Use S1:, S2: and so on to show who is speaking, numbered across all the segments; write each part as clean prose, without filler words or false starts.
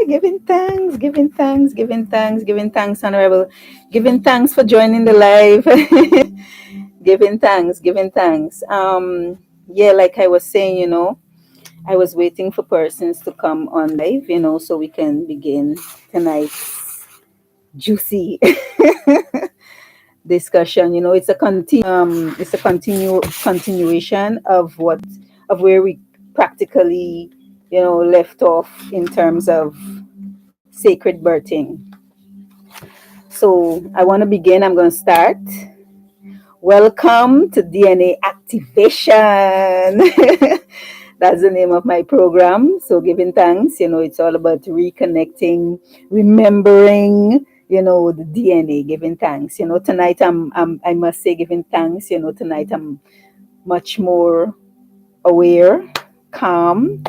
S1: Giving thanks, giving thanks, giving thanks, giving thanks, Honorable. Giving thanks for joining the live. Giving thanks, giving thanks. Yeah, like I was saying, I was waiting for persons to come on live, so we can begin tonight's juicy discussion. It's a continuation of where we practically, left off in terms of sacred birthing. So I want to begin. I'm going to start. Welcome to DNA Activation. That's the name of my program. So giving thanks, it's all about reconnecting, remembering, the DNA, giving thanks. Tonight I must say giving thanks, tonight I'm much more aware, calm,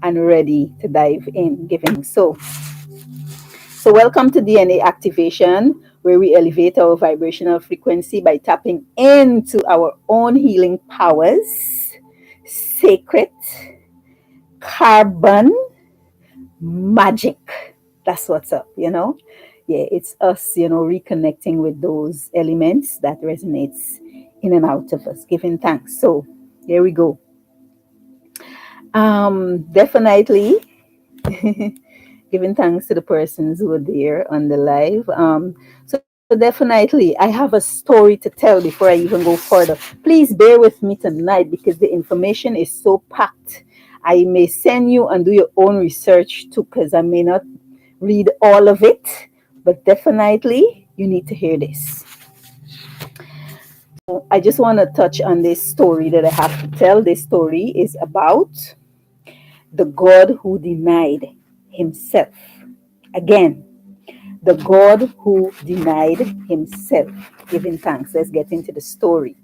S1: and ready to dive in giving. So welcome to DNA Activation, where we elevate our vibrational frequency by tapping into our own healing powers, sacred, carbon, magic. That's what's up, Yeah, it's us, reconnecting with those elements that resonates in and out of us, giving thanks. So here we go. Definitely giving thanks to the persons who are there on the live. So definitely, I have a story to tell before I even go further. Please bear with me tonight because the information is so packed. I may send you and do your own research too, because I may not read all of it, but definitely you need to hear this. I just want to touch on this story that I have to tell. This story is about the God who denied himself. Again, the God who denied himself. Giving thanks. Let's get into the story.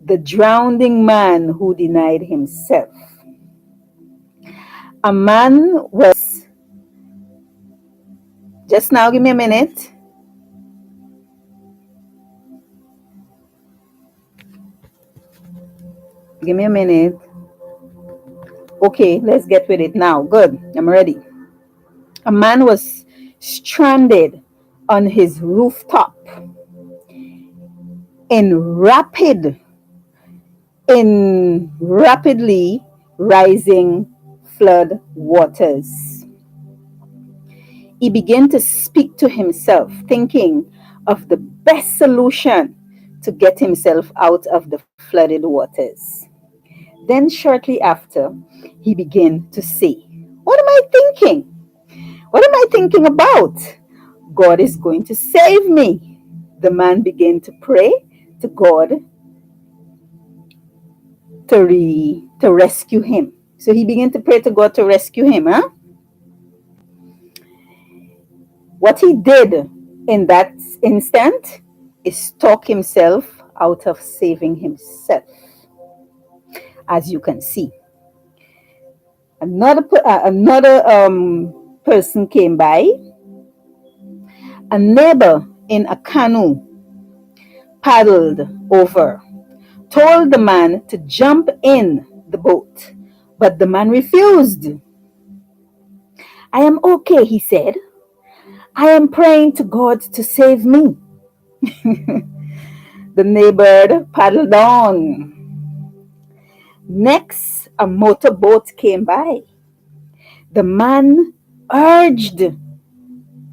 S1: The drowning man who denied himself. A man was, just now, give me a minute. Give me a minute. Okay, let's get with it now. Good, I'm ready. A man was stranded on his rooftop in rapidly rising flood waters. He began to speak to himself, thinking of the best solution to get himself out of the flooded waters. Then, shortly after, he began to say, "What am I thinking? What am I thinking about? God is going to save me." The man began to pray to God to rescue him. So he began to pray to God to rescue him. What he did in that instant is talk himself out of saving himself. As you can see, another person came by. A neighbor in a canoe paddled over, told the man to jump in the boat, but the man refused. "I am okay," he said. "I am praying to God to save me." The neighbor paddled on. Next, a motorboat came by. The man urged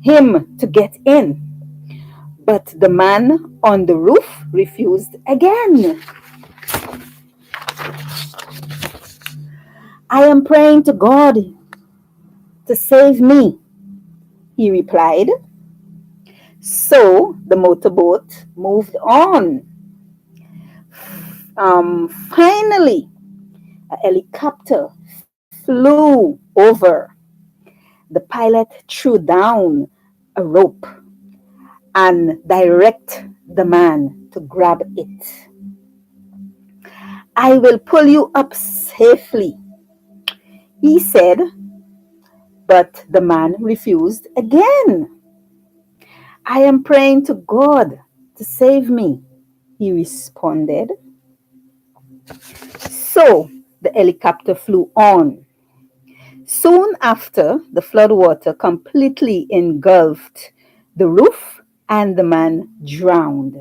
S1: him to get in, but the man on the roof refused again. "I am praying to God to save me," he replied. So the motorboat moved on. Finally, a helicopter flew over. The pilot threw down a rope and directed the man to grab it. "I will pull you up safely," he said, but the man refused again. "I am praying to God to save me," he responded. So the helicopter flew on. Soon after, the floodwater completely engulfed the roof and the man drowned.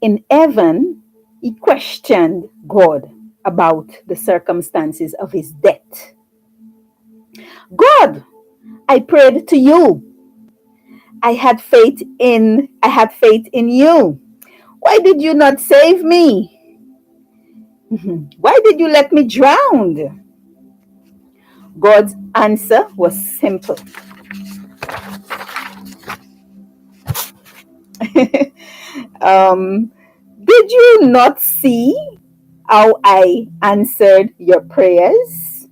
S1: In heaven, he questioned God about the circumstances of his death. God, I prayed to you. I had faith in you. Why did you not save me? Why did you let me drown? God's answer was simple. um, did you not see how I answered your prayers?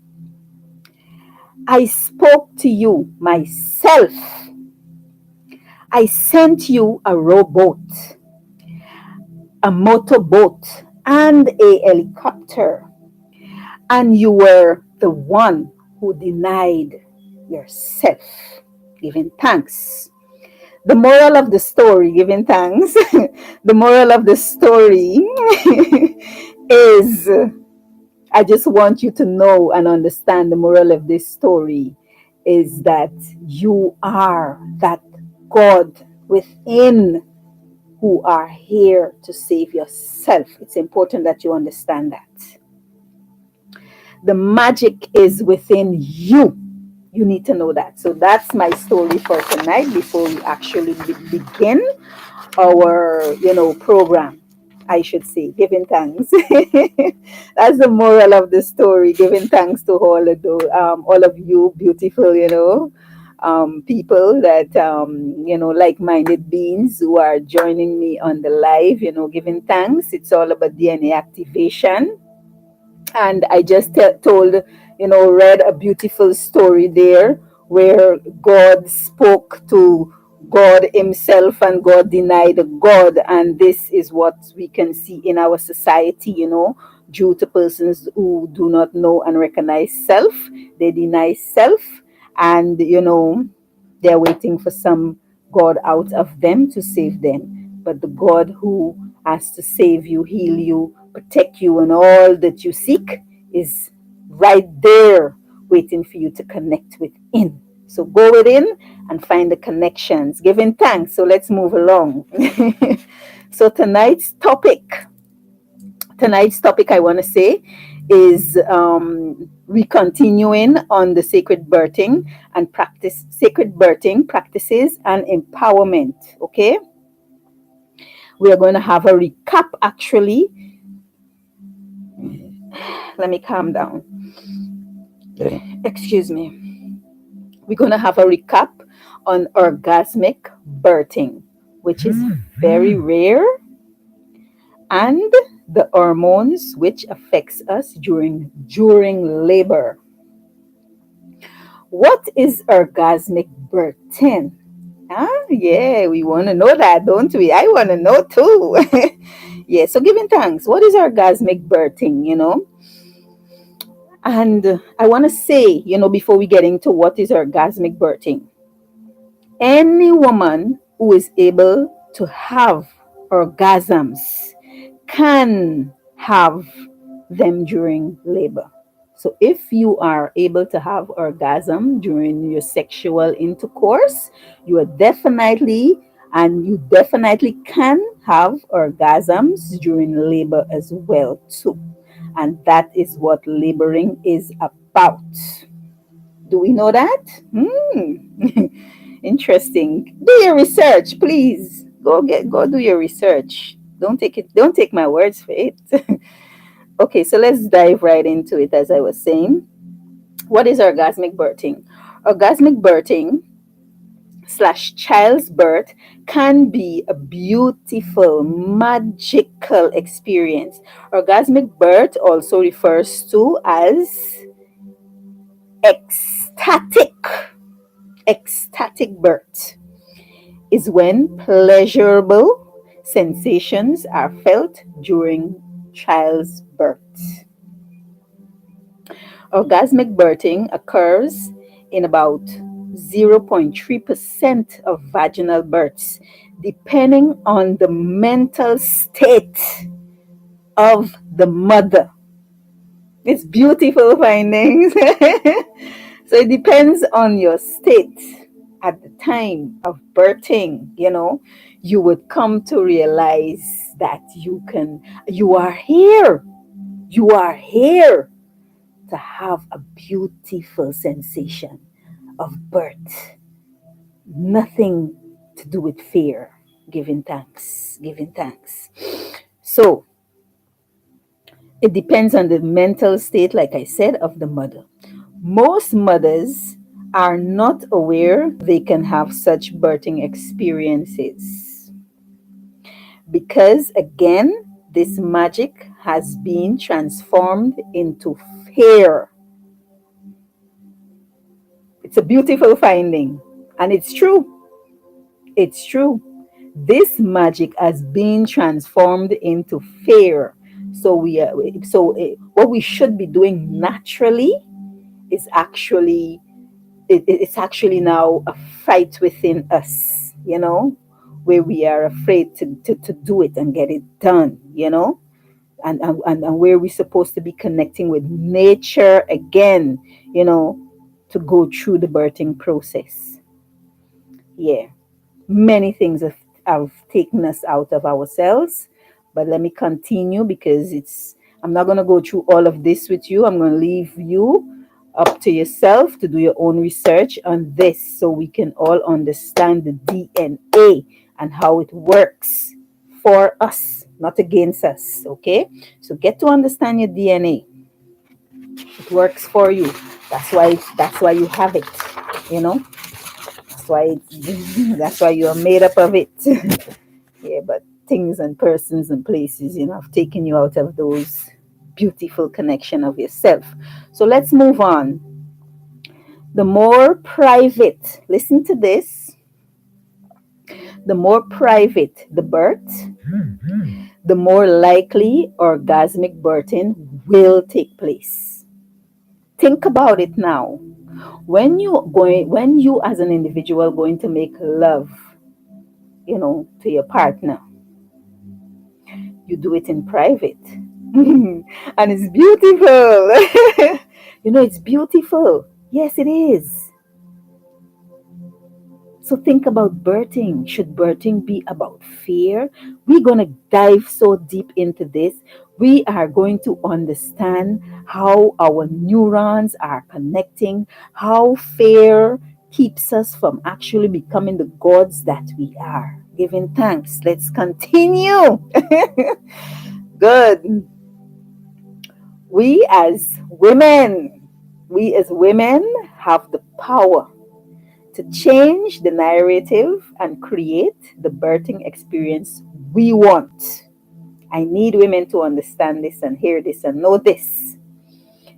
S1: I spoke to you myself. I sent you a rowboat, a motorboat, and a helicopter. And you were the one who denied yourself, giving thanks. The moral of the story, giving thanks. The moral of the story is, I just want you to know and understand the moral of this story is that you are that God within who are here to save yourself. It's important that you understand that. The magic is within you. You need to know that. So that's my story for tonight before we actually begin our, program. I should say, giving thanks. That's the moral of the story. Giving thanks to all of you beautiful, people that like-minded beings who are joining me on the live. Giving thanks. It's all about DNA activation, and I just told, read a beautiful story there where God spoke to God Himself and God denied God. And this is what we can see in our society, due to persons who do not know and recognize self. They deny self, and, they're waiting for some God out of them to save them. But the God who has to save you, heal you, protect you, and all that you seek is right there waiting for you to connect within. So go within and find the connections, giving thanks. So let's move along. So tonight's topic I want to say is we continuing on the sacred birthing practices and empowerment. Okay, we are going to have a recap. Actually, let me calm down. Excuse me. We're going to have a recap on orgasmic birthing, which is very rare, and the hormones which affects us during labor. What is orgasmic birthing? Yeah, we want to know that, don't we? I want to know too. Yeah, so giving thanks. What is orgasmic birthing, And I want to say, before we get into what is orgasmic birthing, any woman who is able to have orgasms can have them during labor. So if you are able to have orgasm during your sexual intercourse, you definitely can have orgasms during labor as well too. And that is what laboring is about. Do we know that? Interesting. Do your research, please. Go do your research. Don't take my words for it. Okay, so let's dive right into it. As I was saying, what is orgasmic birthing? Orgasmic birthing slash child's birth can be a beautiful, magical experience. Orgasmic birth also refers to as ecstatic birth is when pleasurable sensations are felt during child's birth. Orgasmic birthing occurs in about 0.3% of vaginal births, depending on the mental state of the mother. It's beautiful findings. So it depends on your state at the time of birthing, you would come to realize that you are here. You are here to have a beautiful sensation of birth. Nothing to do with fear. Giving thanks, giving thanks. So it depends on the mental state, like I said, of the mother. Most mothers are not aware they can have such birthing experiences because, again, this magic has been transformed into fear. It's a beautiful finding, and it's true. It's true. This magic has been transformed into fear. So what we should be doing naturally is actually it's actually now a fight within us, where we are afraid to do it and get it done, and where we're supposed to be connecting with nature again, to go through the birthing process. Yeah, many things have taken us out of ourselves, but let me continue because I'm not going to go through all of this with you. I'm going to leave you up to yourself to do your own research on this so we can all understand the DNA and how it works for us, not against us. Okay, so get to understand your DNA. It works for you. That's why you have it, you know that's why you are made up of it. Yeah, but things and persons and places, have taken you out of those beautiful connection of yourself. So let's move on. The more private, listen to this, the more private the birth, the more likely orgasmic birthing will take place. Think about it now. When you as an individual going to make love, to your partner, you do it in private. And it's beautiful. It's beautiful. Yes, it is. So think about birthing. Should birthing be about fear? We're going to dive so deep into this. We are going to understand how our neurons are connecting, how fear keeps us from actually becoming the gods that we are. Giving thanks. Let's continue. Good. We as women, we as women have the power to change the narrative and create the birthing experience we want. I need women to understand this and hear this and know this.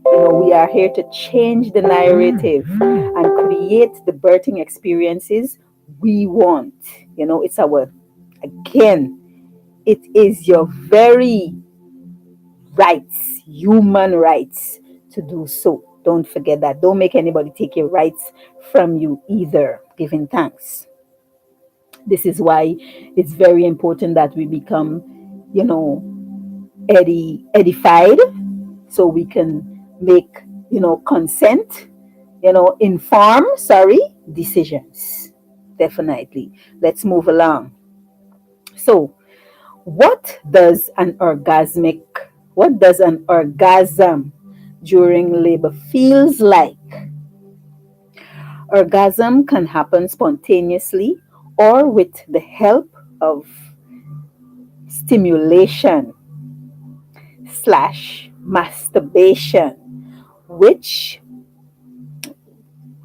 S1: We are here to change the narrative and create the birthing experiences we want. It's again, it is your very rights, human rights to do so. Don't forget that. Don't make anybody take your rights from you either. Giving thanks. This is why it's very important that we become, edified so we can make, consent, informed, decisions. Definitely. Let's move along. So, what does an orgasm during labor feels like? Orgasm can happen spontaneously or with the help of stimulation slash masturbation, which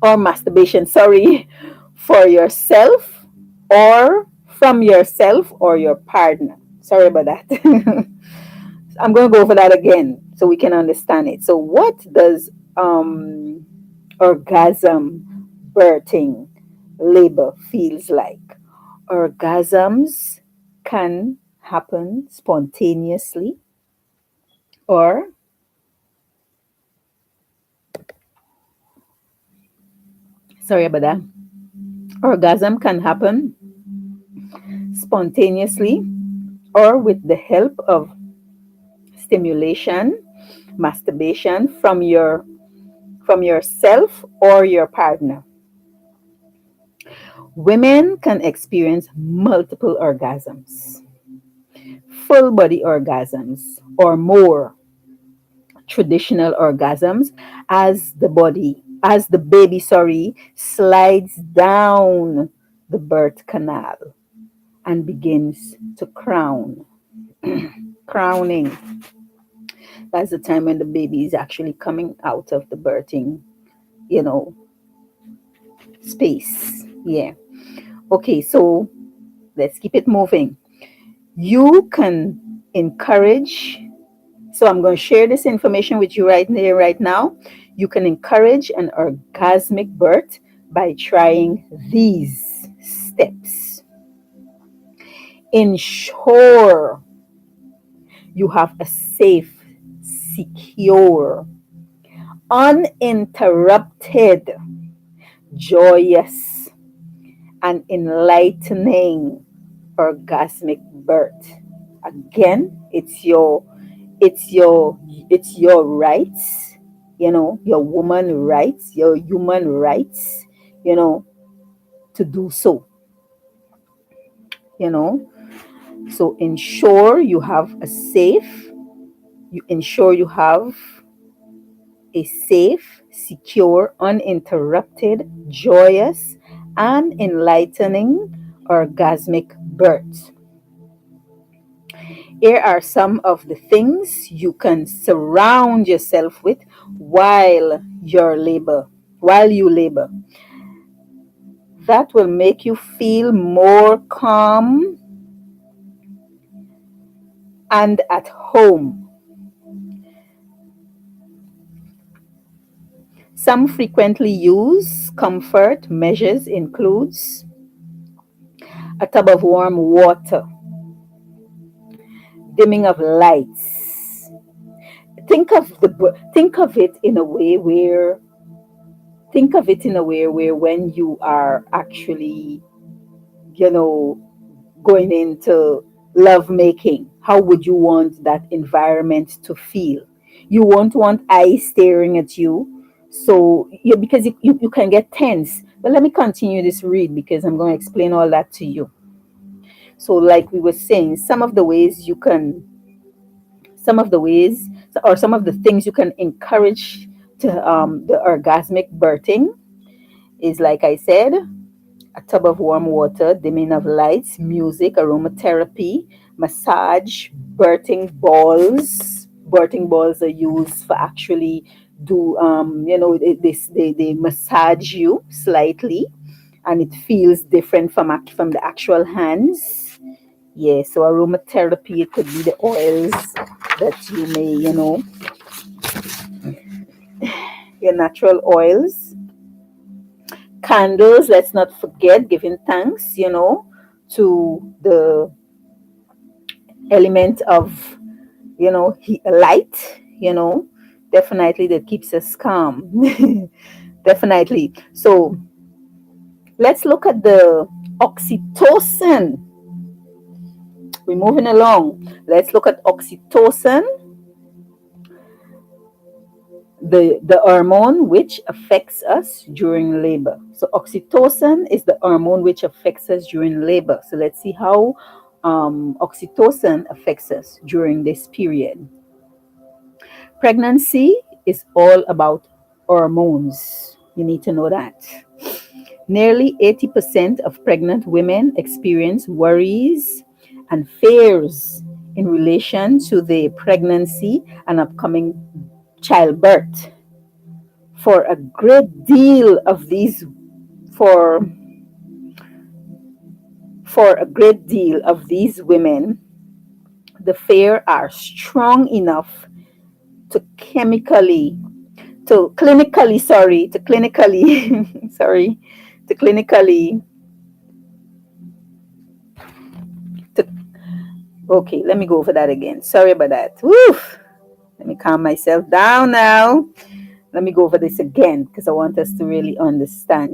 S1: or masturbation, for yourself or from yourself or your partner. Sorry about that. I'm going to go over that again so we can understand it. So, what does orgasm, birthing, labor feels like? Orgasms can happen spontaneously or sorry about that. Orgasm can happen spontaneously or with the help of stimulation Masturbation from yourself or your partner. Women can experience multiple orgasms, full body orgasms, or more traditional orgasms as the baby, slides down the birth canal and begins to crown. Crowning. That's the time when the baby is actually coming out of the birthing, you know, space. Yeah. Okay, so let's keep it moving. You can encourage, so I'm going to share this information with you right here, right now. You can encourage an orgasmic birth by trying these steps. Ensure you have a safe, secure, uninterrupted, joyous, and enlightening orgasmic birth. Again, it's your rights, your woman rights, your human rights, you know, to do so, you know. So ensure you have a safe, secure, uninterrupted, joyous, and enlightening orgasmic birth. Here are some of the things you can surround yourself with while you labor. That will make you feel more calm and at home. Some frequently used comfort measures includes a tub of warm water, dimming of lights. Think of it in a way where when you are actually, you know, going into love making, how would you want that environment to feel? You won't want eyes staring at you. So because you can get tense. But let me continue this read because I'm going to explain all that to you. So like we were saying, some of the things you can encourage to the orgasmic birthing is, like I said, a tub of warm water, dimming of lights, music, aromatherapy, massage, birthing balls. Birthing balls are used for actually do they massage you slightly, and it feels different from the actual hands. Yeah, so aromatherapy, it could be the oils that you may, your natural oils. Candles, let's not forget giving thanks, to the element of, light, definitely that keeps us calm. Definitely. So let's look at the oxytocin. We're moving along. Let's look at oxytocin, the hormone which affects us during labor. So oxytocin is the hormone which affects us during labor. So let's see how oxytocin affects us during this period. Pregnancy is all about hormones. You need to know that. Nearly 80% of pregnant women experience worries and fears in relation to their pregnancy and upcoming childbirth. For a great deal of these, for for a great deal of these women, the fear are strong enough to chemically, to clinically, sorry, to clinically, sorry, to clinically, to, okay, let me go over that again. Sorry about that. Woof. Let me calm myself down now. Let me go over this again because I want us to really understand.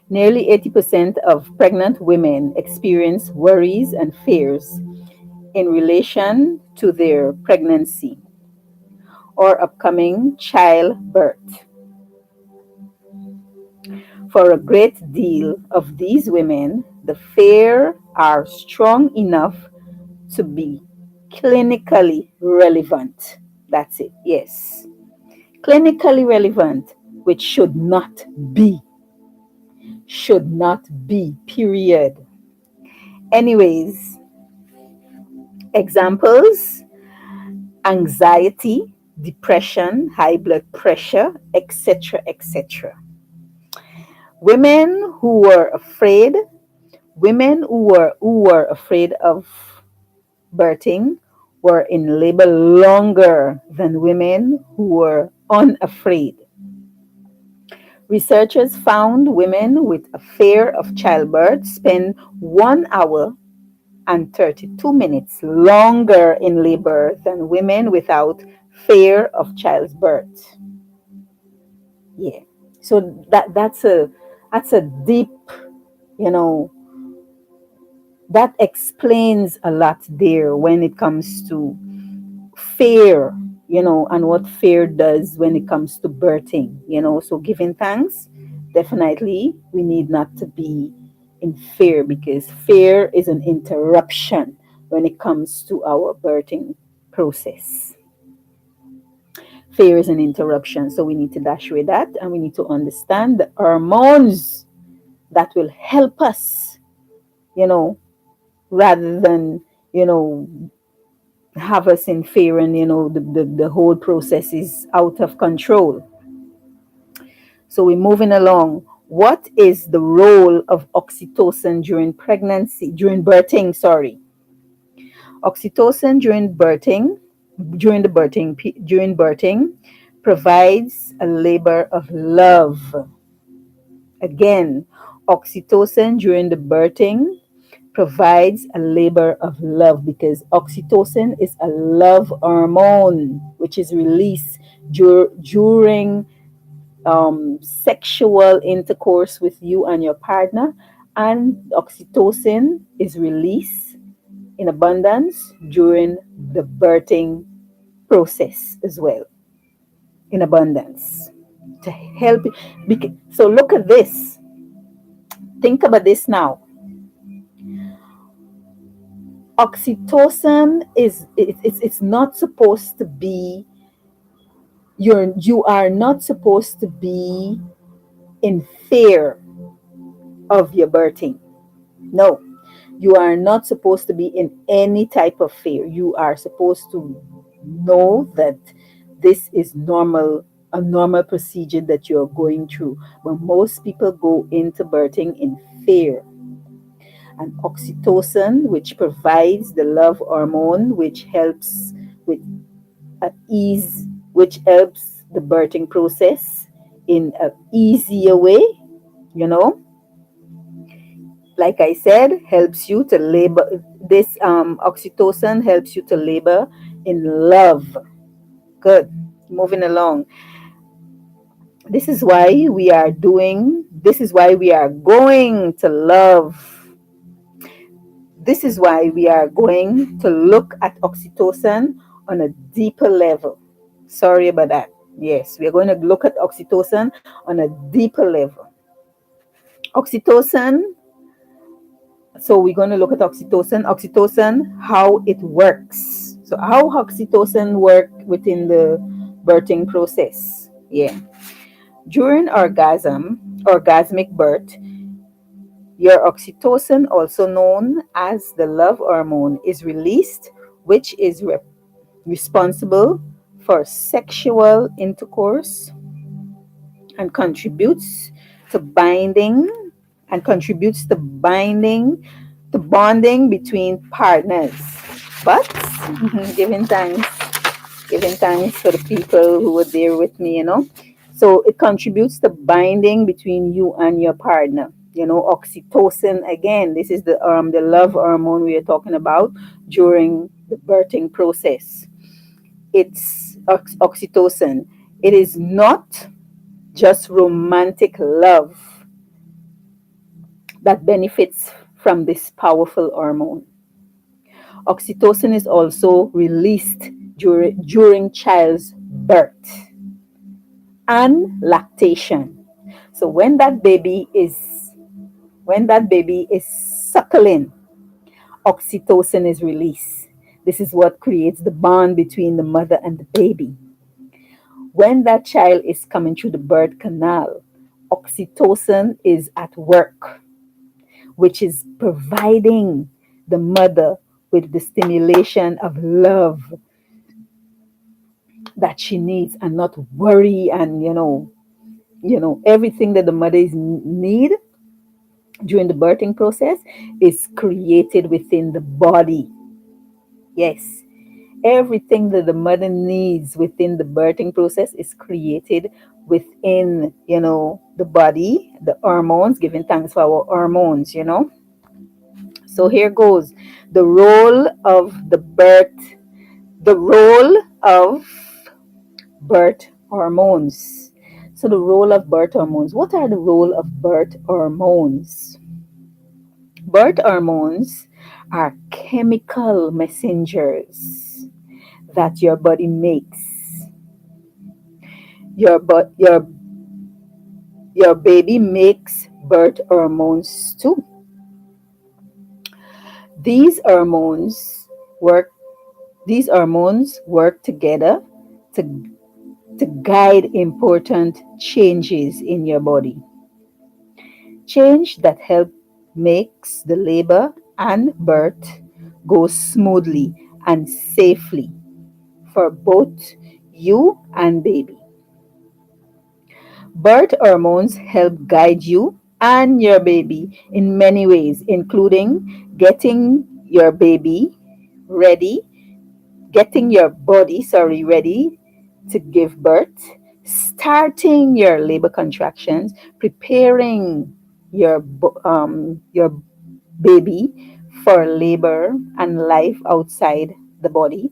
S1: Nearly 80% of pregnant women experience worries and fears in relation to their pregnancy or upcoming childbirth. For a great deal of these women, the fear are strong enough to be clinically relevant. That's it, yes. Clinically relevant, which be, should not be, period. Anyways, examples: anxiety, depression, high blood pressure, etc., etc. Women who were afraid, women who were afraid of birthing were in labor longer than women who were unafraid. Researchers found women with a fear of childbirth spend 1 hour and 32 minutes longer in labor than women without fear of childbirth. Yeah. So that's a deep, you know, that explains a lot there when it comes to fear, and what fear does when it comes to birthing. So giving thanks, definitely we need not to be in fear, because fear is an interruption when it comes to our birthing process. Fear is an interruption. So we need to dash away that, and we need to understand the hormones that will help us, you know, rather than, you know, have us in fear, and the whole process is out of control. So we're moving along. What is the role of oxytocin during birthing? Sorry. Oxytocin during birthing provides a labor of love. Again, oxytocin during the birthing provides a labor of love, because oxytocin is a love hormone which is released during sexual intercourse with you and your partner, and oxytocin is released in abundance during the birthing process as well, in abundance, to help you. So look at this. Think about this now. Oxytocin it's not supposed to be, you are not supposed to be in fear of your birthing. No, you are not supposed to be in any type of fear. You are supposed to know that this is normal, a normal procedure that you're going through. But most people go into birthing in fear. And oxytocin, which provides the love hormone, which helps with ease, which helps the birthing process in an easier way, you know, like I said, helps you to labor. This oxytocin helps you to labor in love. Good. Moving along. This is why we are going to love. This is why we are going to look at oxytocin on a deeper level. Sorry about that. Yes, we are going to look at oxytocin on a deeper level. Oxytocin. So we're going to look at oxytocin, how it works. So how oxytocin work within the birthing process. Yeah. During orgasmic birth, your oxytocin, also known as the love hormone, is released, which is responsible for sexual intercourse and contributes to bonding between partners. But giving thanks for the people who were there with me. So it contributes to binding between you and your partner. Oxytocin, again, this is the love hormone we are talking about during the birthing process. It's oxytocin. It is not just romantic love that benefits from this powerful hormone. Oxytocin is also released during birth and lactation. So when that baby is suckling, oxytocin is released. This is what creates the bond between the mother and the baby. When that child is coming through the birth canal, oxytocin is at work, which is providing the mother with the stimulation of love that she needs, and not worry, and everything that the mothers need during the birthing process is created within the body. Yes, everything that the mother needs within the birthing process is created within the body, the hormones, giving thanks for our hormones. So here goes the role of birth hormones. So the role of birth hormones. What are the role of birth hormones? Birth hormones are chemical messengers that your body makes. Your baby makes birth hormones too. These hormones work these hormones work together to, to guide important changes in your body. Change that help makes the labor and birth go smoothly and safely for both you and baby. Birth hormones help guide you and your baby in many ways, including ready, getting your body, ready to give birth, starting your labor contractions, preparing your baby for labor and life outside the body,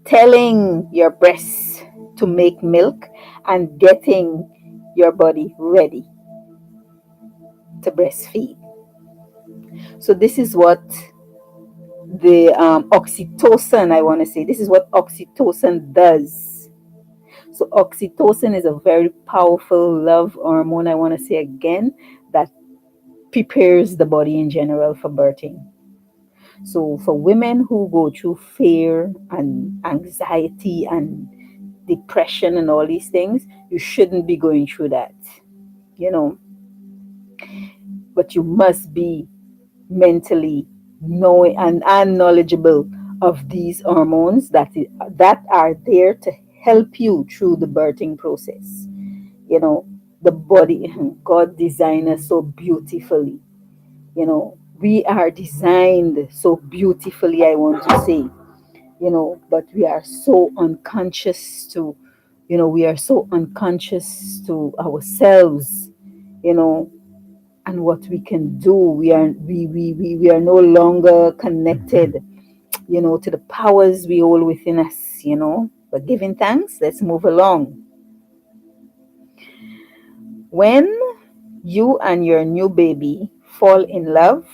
S1: telling your breasts to make milk, and getting your body ready to breastfeed. So this is what the oxytocin, I want to say, this is what oxytocin does. So oxytocin is a very powerful love hormone, I want to say again, that prepares the body in general for birthing. So for women who go through fear and anxiety and depression and all these things, you shouldn't be going through that, you know. But you must be mentally knowing and knowledgeable of these hormones that are there to help you through the birthing process. You know, the body, God designed us so beautifully. We are designed so beautifully, I want to say, but we are so unconscious to ourselves, you know, and what we can do. We are no longer connected, to the powers we hold within us. But giving thanks, let's move along. When you and your new baby fall in love,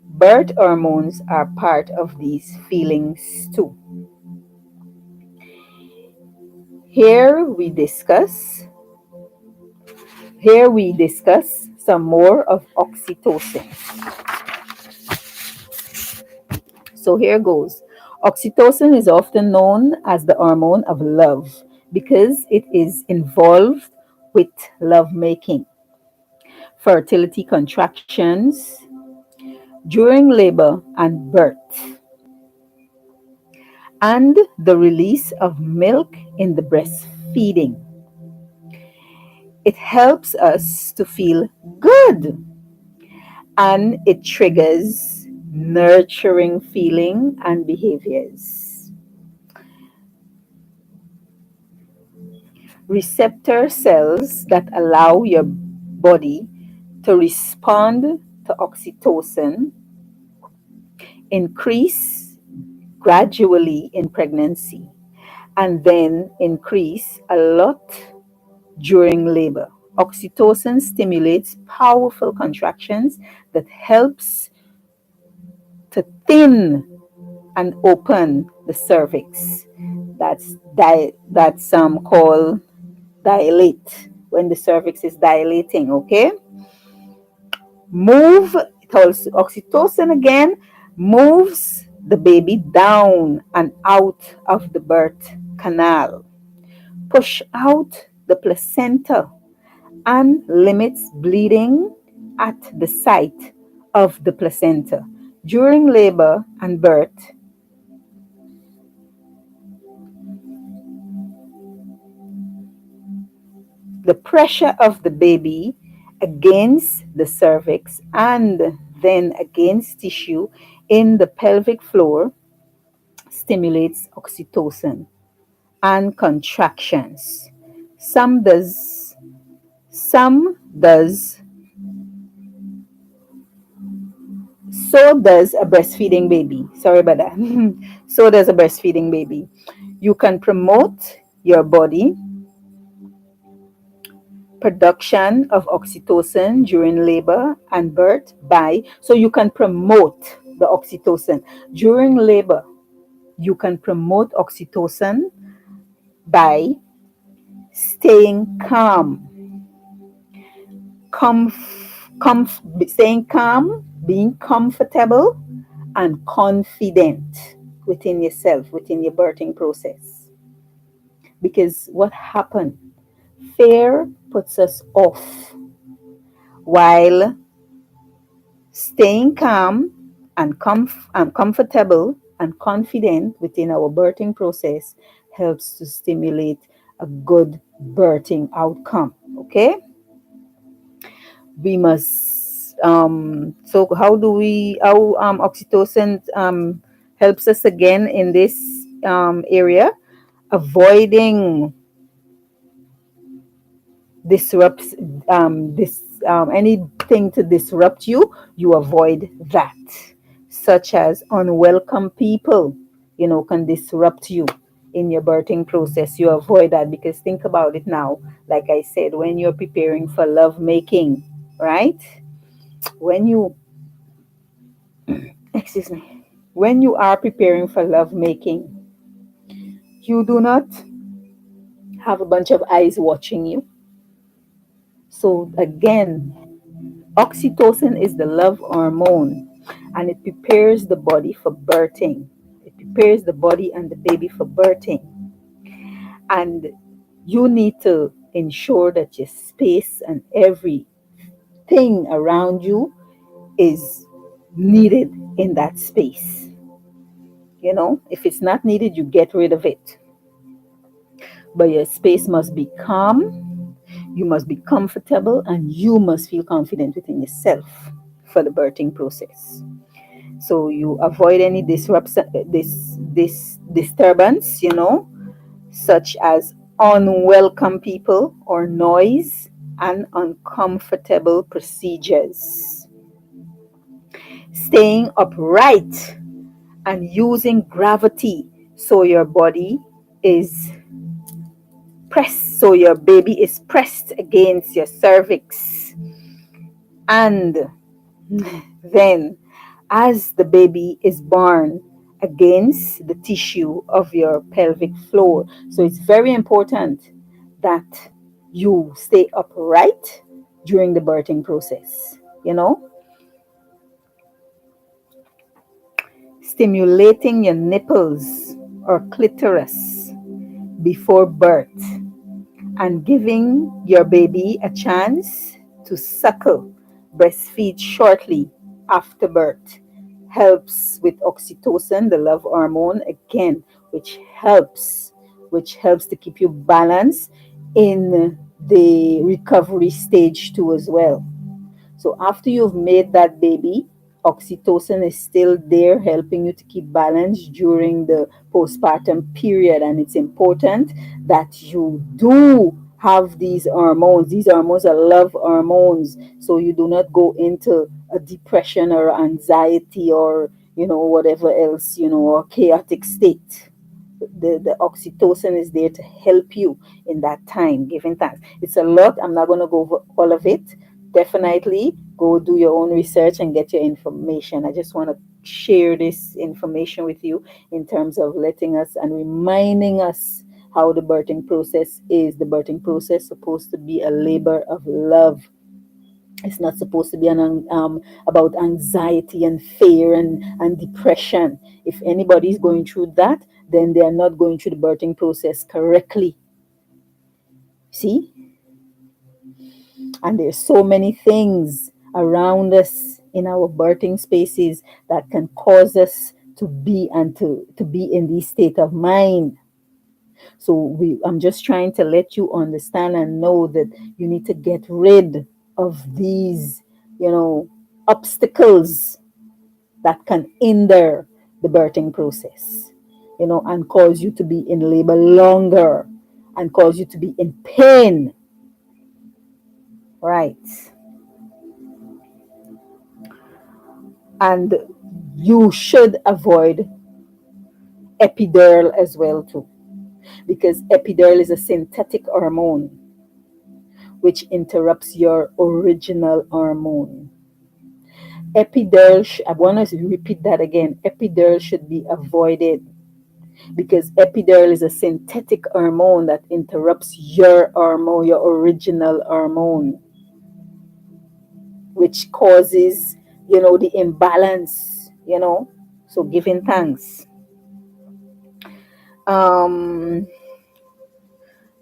S1: birth hormones are part of these feelings too. Here we discuss some more of oxytocin. So here goes. Oxytocin is often known as the hormone of love because it is involved with lovemaking, fertility contractions, during labor and birth, and the release of milk in the breastfeeding. It helps us to feel good, and it triggers nurturing feeling and behaviors. Receptor cells that allow your body to respond to oxytocin increase gradually in pregnancy and then increase a lot during labor. Oxytocin stimulates powerful contractions that helps to thin and open the cervix. That's called dilate, when the cervix is dilating. Okay, move it also. Oxytocin again moves the baby down and out of the birth canal, push out the placenta, and limits bleeding at the site of the placenta. During labor and birth, the pressure of the baby against the cervix and then against tissue in the pelvic floor stimulates oxytocin and contractions. Some does, some does, so does a breastfeeding baby. Sorry about that. So does a breastfeeding baby. You can promote your body production of oxytocin during labor and birth by, so you can promote the oxytocin during labor. You can promote oxytocin by staying calm, staying calm, being comfortable and confident within yourself, within your birthing process. Because what happened? Fear puts us off, while staying calm and comfortable and confident within our birthing process helps to stimulate a good birthing outcome. Okay, we must. So how do we? How oxytocin helps us again in this area? Avoiding disrupts this anything to disrupt you, you avoid that, such as unwelcome people, can disrupt you in your birthing process. You avoid that, because think about it now, like I said, when you're preparing for love making, right? When you excuse me, when you are preparing for love making, you do not have a bunch of eyes watching you. So again, oxytocin is the love hormone, and it prepares the body for birthing. It prepares the body and the baby for birthing. And you need to ensure that your space and everything around you is needed in that space. If it's not needed, you get rid of it. But your space must be calm, you must be comfortable, and you must feel confident within yourself for the birthing process. So you avoid any this disturbance, such as unwelcome people or noise and uncomfortable procedures. Staying upright and using gravity, so your body is pressed, so your baby is pressed against your cervix, and then as the baby is born, against the tissue of your pelvic floor. So it's very important that you stay upright during the birthing process. Stimulating your nipples or clitoris before birth and giving your baby a chance to suckle, breastfeed shortly after birth helps with oxytocin, the love hormone, again, which helps to keep you balanced in the recovery stage too as well. So after you've made that baby, oxytocin is still there helping you to keep balance during the postpartum period. And it's important that you do have these hormones. These hormones are love hormones. So you do not go into a depression or anxiety or, whatever else, or chaotic state. The oxytocin is there to help you in that time, giving thanks. It's a lot. I'm not going to go over all of it. Definitely go do your own research and get your information. I just want to share this information with you in terms of letting us and reminding us how the birthing process is. The birthing process supposed to be a labor of love. It's not supposed to be about anxiety and fear and depression. If anybody is going through that, then they are not going through the birthing process correctly. See? And there's so many things around us in our birthing spaces that can cause us to be and to be in this state of mind. So I'm just trying to let you understand and know that you need to get rid of these, you know, obstacles that can hinder the birthing process, and cause you to be in labor longer and cause you to be in pain. Right. And you should avoid epidural as well too, because epidural is a synthetic hormone which interrupts your original hormone. I want to repeat that again. Epidural should be avoided because epidural is a synthetic hormone that interrupts your hormone, your original hormone, which causes, the imbalance. So giving thanks.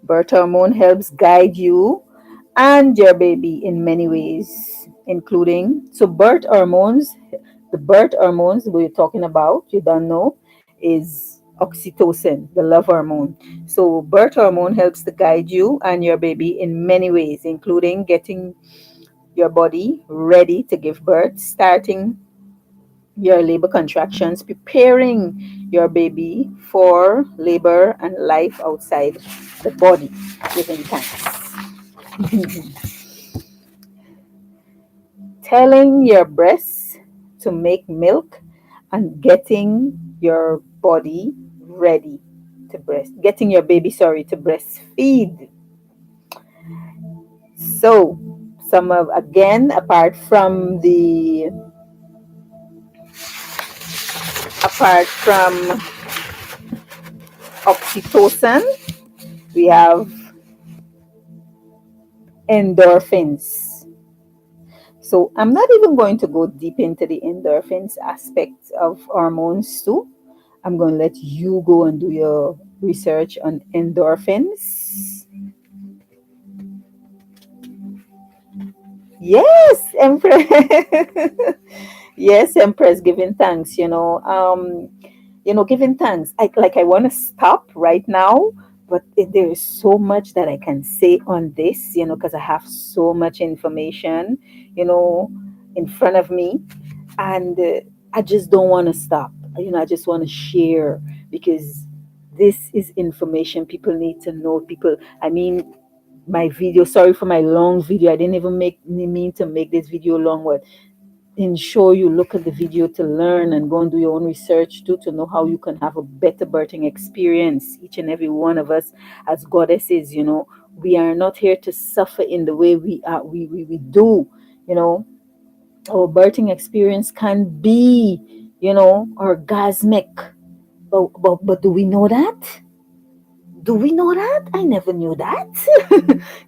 S1: Birth hormone helps guide you and your baby in many ways, including the birth hormones we're talking about, you don't know, is oxytocin, the love hormone. So birth hormone helps to guide you and your baby in many ways, including getting your body ready to give birth, starting your labor contractions, preparing your baby for labor and life outside the body, giving thanks. Telling your breasts to make milk and getting your body ready to getting your baby, to breastfeed. So, some of, again, apart from oxytocin, we have endorphins. So I'm not even going to go deep into the endorphins aspect of hormones too. I'm going to let you go and do your research on endorphins. Yes, Empress. Yes, Empress, giving thanks, giving thanks. I want to stop right now, but there is so much that I can say on this, because I have so much information, in front of me, and I just don't want to stop. I just want to share because this is information people need to know. I mean, my video. Sorry for my long video. I didn't even mean to make this video long. But ensure you look at the video to learn and go and do your own research too, to know how you can have a better birthing experience. Each and every one of us as goddesses, we are not here to suffer in the way we are. We do, our birthing experience can be, orgasmic. But do we know that? Do we know that? I never knew that.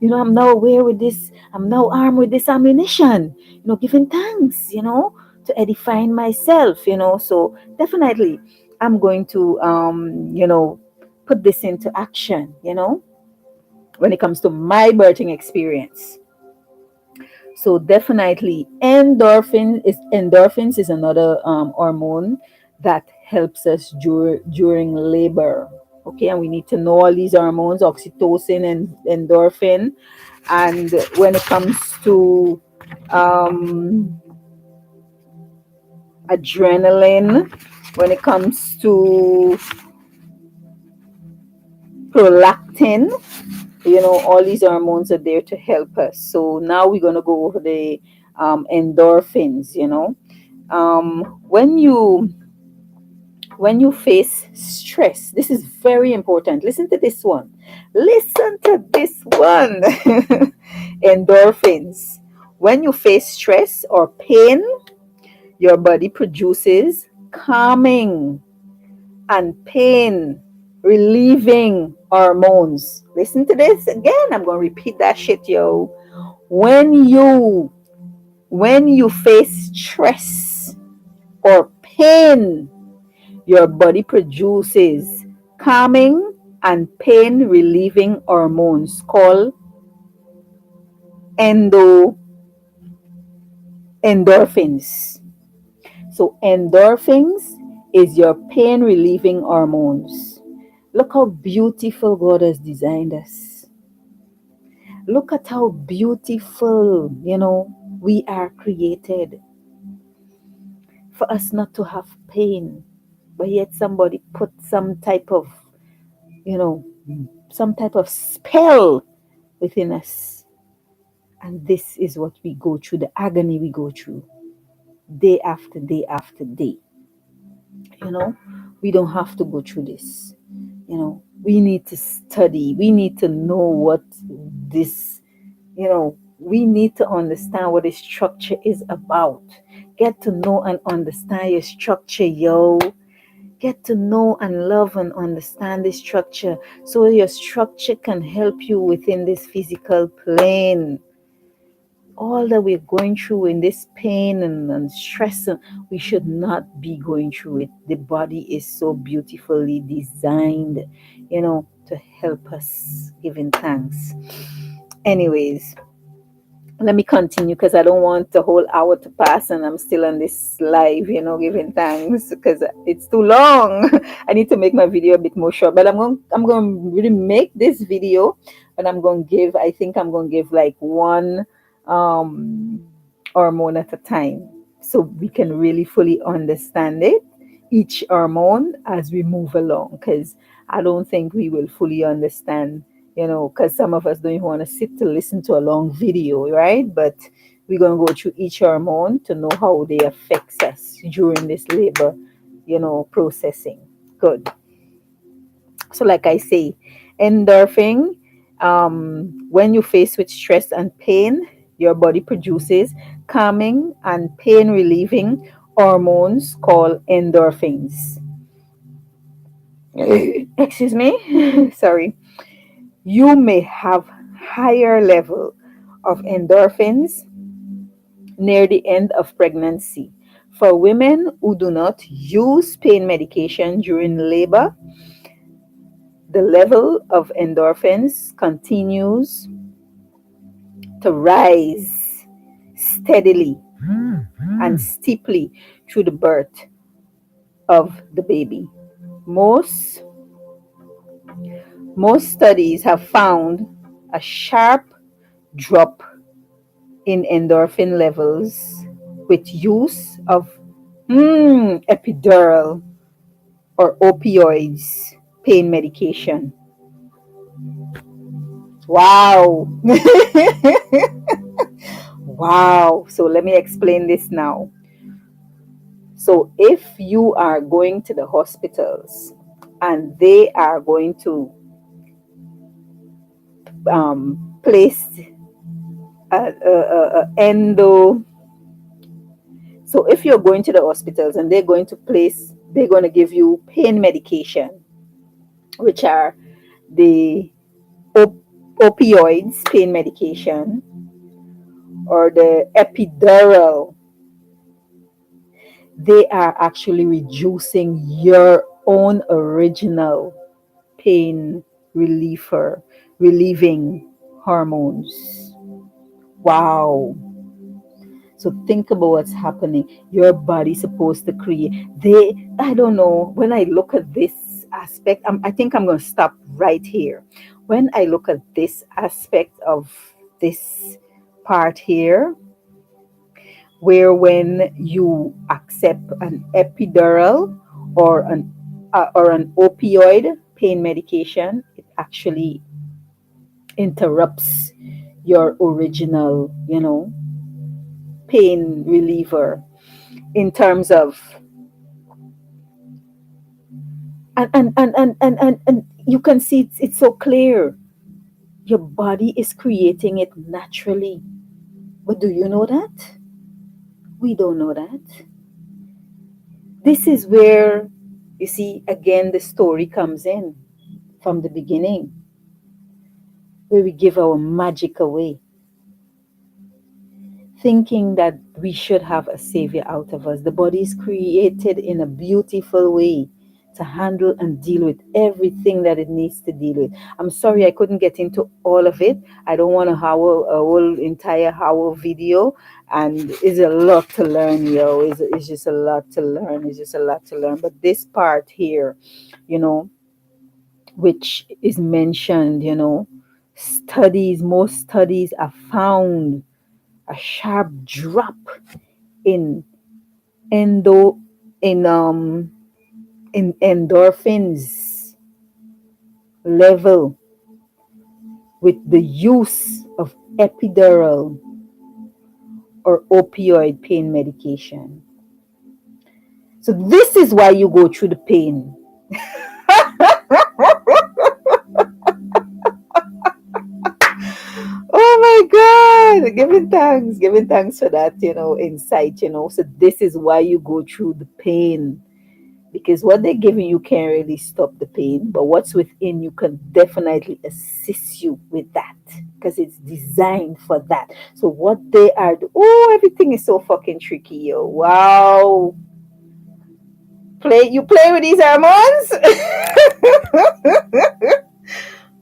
S1: I'm now aware with this. I'm now armed with this ammunition, giving thanks, to edifying myself, So definitely, I'm going to, put this into action, when it comes to my birthing experience. So definitely, endorphins is another hormone that helps us during labor. Okay, and we need to know all these hormones, oxytocin and endorphin. And when it comes to adrenaline, when it comes to prolactin, all these hormones are there to help us. So now we're going to go over the endorphins. When you face stress, this is very important. Listen to this one. Endorphins. When you face stress or pain, your body produces calming and pain relieving hormones. Listen to this again. I'm going to repeat that shit, yo. When you when you face stress or pain, your body produces calming and pain relieving hormones called endo endorphins. So endorphins is your pain relieving hormones. Look how beautiful God has designed us. Look at how beautiful, we are created for us not to have pain. But yet somebody put you know, some type of spell within us. And this is what we go through, the agony we go through day after day after day. You know, we don't have to go through this. We need to study. We need to know what this, we need to understand what the structure is about. Get to know and understand your structure, yo. Get to know and love and understand the structure so your structure can help you within this physical plane. All that we're going through in this pain and stress, we should not be going through it. The body is so beautifully designed, to help us giving thanks. Anyways, let me continue because I don't want the whole hour to pass and I'm still on this live, giving thanks because it's too long. I need to make my video a bit more short, but I'm going to really make this video, and I think I'm going to give like one um hormone at a time so we can really fully understand it, each hormone as we move along, because I don't think we will fully understand, because some of us don't even want to sit to listen to a long video, right? But we're going to go through each hormone to know how they affect us during this labor, processing. Good. So, like I say, endorphin, when you face with stress and pain, your body produces calming and pain relieving hormones called endorphins. Excuse me. Sorry. You may have higher level of endorphins near the end of pregnancy. For women who do not use pain medication during labor, the level of endorphins continues to rise steadily and steeply through the birth of the baby. Most most studies have found a sharp drop in endorphin levels with use of epidural or opioids pain medication. Wow. Wow. So let me explain this now. So if you are going to the hospitals and they are going to place a endo, so if you're going to the hospitals and they're going to give you pain medication, which are the opioids pain medication or the epidural, they are actually reducing your own original pain relieving hormones. Wow. So think about what's happening. Your body's supposed to create. I don't know. When I look at this aspect, I think I'm going to stop right here. When I look at this aspect of this part here, where when you accept an epidural or an opioid pain medication, it actually interrupts your original, pain reliever in terms of and you can see it's so clear. Your body is creating it naturally. But do you know that? We don't know that. This is where, you see, again, the story comes in from the beginning, where we give our magic away, thinking that we should have a savior out of us. The body is created in a beautiful way to handle and deal with everything that it needs to deal with. I'm sorry I couldn't get into all of it. I don't want to have a whole entire hour video, and it's a lot to learn, yo. It's just a lot to learn. It's just a lot to learn. But this part here, you know, which is mentioned, most studies have found a sharp drop in endo in in endorphins level with the use of epidural or opioid pain medication. So this is why you go through the pain. Oh my God, giving thanks for that, insight, So this is why you go through the pain, because what they're giving you can't really stop the pain, but what's within you can definitely assist you with that, because it's designed for that. So what they are, oh, everything is so fucking tricky, yo. Wow. You play with these hormones?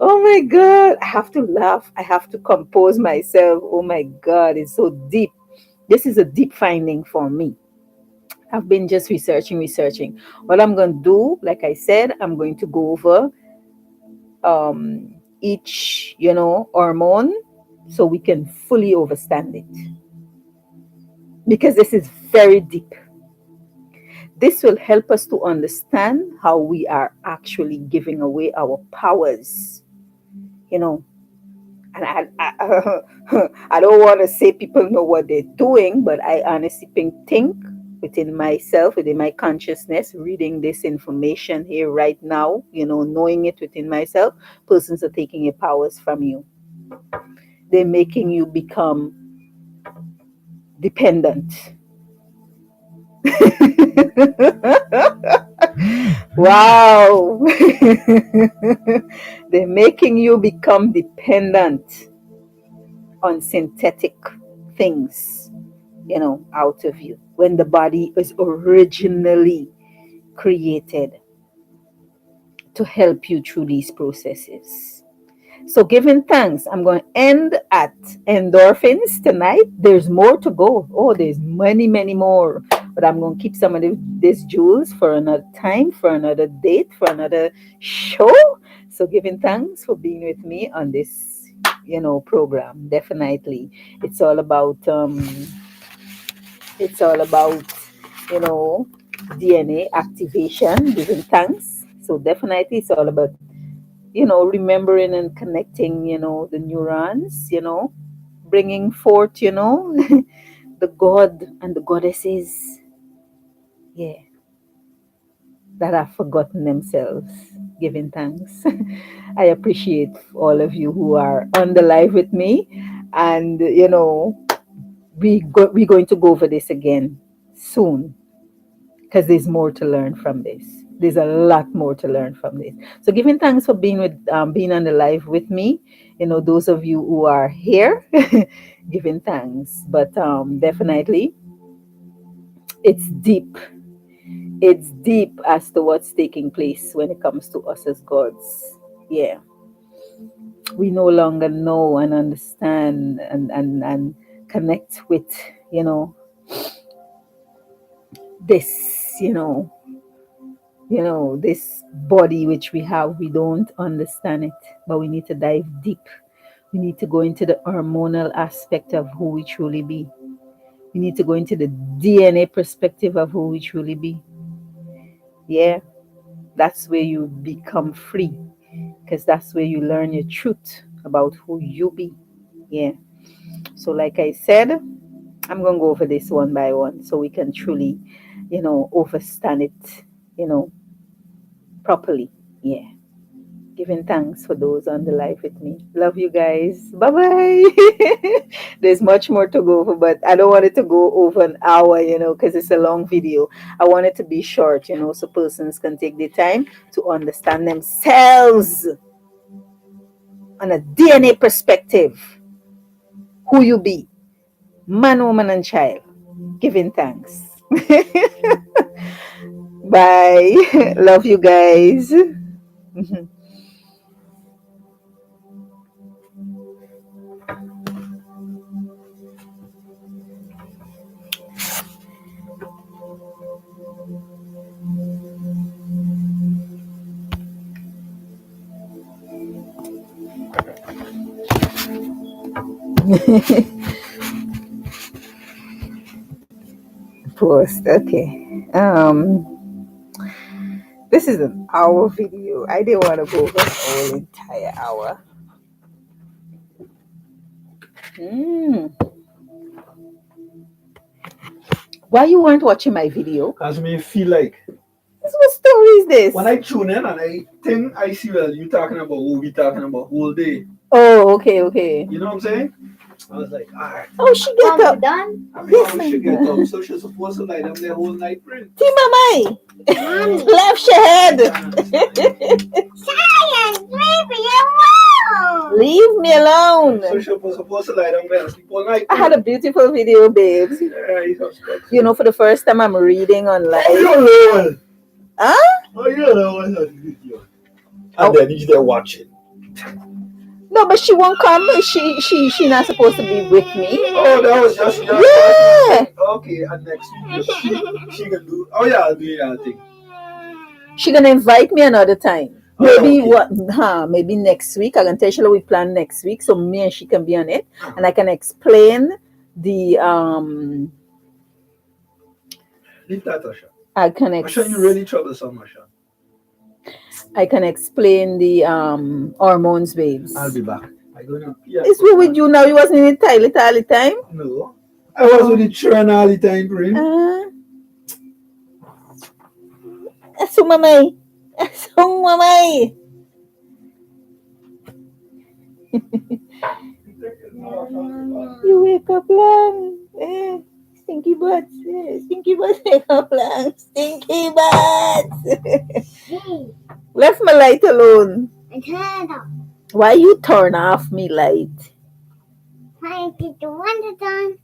S1: Oh my God. I have to laugh. I have to compose myself. Oh my God. It's so deep. This is a deep finding for me. I've been just researching. What I'm going to do, like I said, I'm going to go over each, hormone so we can fully understand it. Because this is very deep. This will help us to understand how we are actually giving away our powers, you know. And I don't want to say people know what they're doing, but I honestly think within myself, within my consciousness, reading this information here right now, knowing it within myself, persons are taking your powers from you. They're making you become dependent. Wow. They're making you become dependent on synthetic things, out of you, when the body is originally created to help you through these processes. So, giving thanks, I'm going to end at endorphins tonight. There's more to go. Oh, there's many, many more. But I'm going to keep some of these jewels for another time, for another date, for another show. So, giving thanks for being with me on this, program. Definitely, it's all about it's all about, you know, DNA activation. Giving thanks. So definitely, it's all about, remembering and connecting, the neurons, bringing forth, the God and the goddesses, yeah, that have forgotten themselves, giving thanks. I appreciate all of you who are on the live with me. And, we're going to go over this again soon, because there's more to learn from this. There's a lot more to learn from this. So, giving thanks for being on the live with me. Those of you who are here, giving thanks. But definitely, it's deep. It's deep as to what's taking place when it comes to us as gods. Yeah, we no longer know and understand and connect with, you know, this, this body which we have. We don't understand it, but we need to dive deep. We need to go into the hormonal aspect of who we truly be. We need to go into the DNA perspective of who we truly be. Yeah, that's where you become free, because that's where you learn your truth about who you be. Yeah. So, like I said, I'm going to go over this one by one so we can truly, understand it, properly. Yeah. Giving thanks for those on the live with me. Love you guys. Bye bye. There's much more to go over, but I don't want it to go over an hour, because it's a long video. I want it to be short, so persons can take the time to understand themselves on a DNA perspective. Who you be, man, woman, and child. Giving thanks. Bye. Love you guys. Post. Okay. This is an hour video. I didn't want to go over the whole entire hour. Why you weren't watching my video?
S2: Because me feel like
S1: What story is this?
S2: when I tune in and I think I see, well, you talking about what we talking about whole day.
S1: Oh, okay.
S2: You know what I'm saying? I was like, all right.
S1: Oh, she get up.
S3: Done?
S2: I mean,
S1: Yes,
S2: how she get up? So she's supposed to lie down there whole night, print.
S1: Timamai. Left your head.
S3: Science, leave me alone!
S1: Leave me alone.
S2: So she's supposed to lie down there and sleep all night.
S1: I had a beautiful video, babes.
S2: Yeah, he's upset.
S1: For the first time I'm reading online.
S2: Oh, you know.
S1: Huh?
S2: Oh, you know. And then he's there watching.
S1: No, but she won't come. She not supposed to be with me.
S2: Oh, that was just
S1: Yeah.
S2: Okay, and next week she can do. Oh yeah, I'll do your thing.
S1: She gonna invite me another time.
S2: Oh,
S1: Maybe
S2: okay.
S1: Maybe next week. I can tell you we plan next week, so me and she can be on it, and I can explain the
S2: Leave that, Asha.
S1: I can
S2: Asha, you really troublesome, Asha.
S1: I can explain the hormones, babes.
S2: I'll be back. I'm gonna. Yeah.
S1: It's what with you now. You wasn't in the toilet all the time.
S2: No, I was with the churn all the time, Prim.
S1: Sumamay. Sumamay. You wake up long. Stinky butts. Stinky butts wake up long. Stinky butts. Left my light alone.
S3: I turn it off.
S1: Why you turn off me light?
S3: I did the one time.